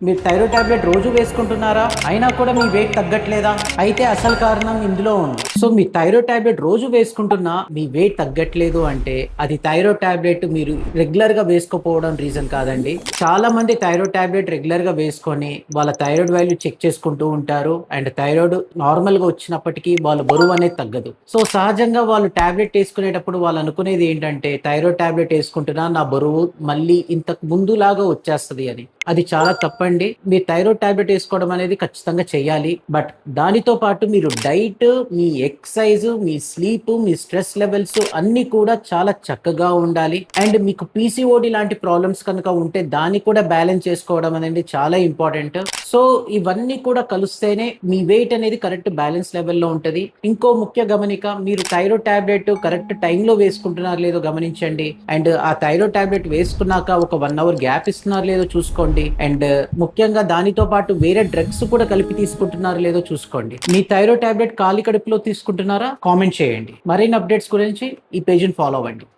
మీరు thyroid tablet రోజు వేసుకుంటున్నారా? అయినా కూడా మీ వెయిట్ తగ్గట్లేదా? అయితే అసలు కారణం ఇందులో ఉంది. సో మీ థైరాయిడ్ టాబ్లెట్ రోజు వేసుకుంటున్నా మీ వెయిట్ తగ్గట్లేదు అంటే అది థైరాయిడ్ టాబ్లెట్ మీరు రెగ్యులర్ గా వేసుకోపోవడం రీజన్ కాదండి. చాలా మంది థైరాయిడ్ టాబ్లెట్ రెగ్యులర్ గా వేసుకొని వాళ్ళ థైరాయిడ్ వాల్యూ చెక్ చేసుకుంటూ ఉంటారు. అండ్ థైరాయిడ్ నార్మల్ గా వచ్చినప్పటికీ వాళ్ళ బరువు అనేది తగ్గదు. సో సహజంగా వాళ్ళు టాబ్లెట్ వేసుకునేటప్పుడు వాళ్ళు అనుకునేది ఏంటంటే థైరాయిడ్ టాబ్లెట్ వేసుకుంటున్నా నా బరువు మళ్ళీ ఇంతకు ముందులాగా వచ్చేస్తుంది అని. అది చాలా తప్పండి. మీరు థైరాయిడ్ టాబ్లెట్ వేసుకోవడం అనేది ఖచ్చితంగా చేయాలి. బట్ దానితో పాటు మీరు డైట్, మీ ఎక్సర్సైజ్, మీ స్లీప్, మీ స్ట్రెస్ లెవెల్స్ అన్ని కూడా చాలా చక్కగా ఉండాలి. అండ్ మీకు పీసీఓడి లాంటి ప్రాబ్లమ్స్ కనుక ఉంటే దాన్ని కూడా బ్యాలెన్స్ చేసుకోవడం అనేది చాలా ఇంపార్టెంట్. సో ఇవన్నీ కూడా కలిస్తేనే మీ వెయిట్ అనేది కరెక్ట్ బ్యాలెన్స్ లెవెల్లో ఉంటుంది. ఇంకో ముఖ్య గమనిక, మీరు థైరాయిడ్ టాబ్లెట్ కరెక్ట్ టైంలో వేసుకుంటున్నారు లేదో గమనించండి. అండ్ ఆ థైరాయిడ్ టాబ్లెట్ వేసుకున్నాక ఒక 1 అవర్ గ్యాప్ ఇస్తున్నారు లేదో చూసుకోండి. అండ్ ముఖ్యంగా దానితో పాటు వేరే డ్రగ్స్ కూడా కలిపి తీసుకుంటున్నారు లేదో చూసుకోండి. మీ థైరాయిడ్ టాబ్లెట్ ఖాళీ కడుపులో తీసుకుంటున్నారా? కామెంట్ చేయండి. మరిన్ని అప్డేట్స్ గురించి ఈ పేజీని ఫాలో అవ్వండి.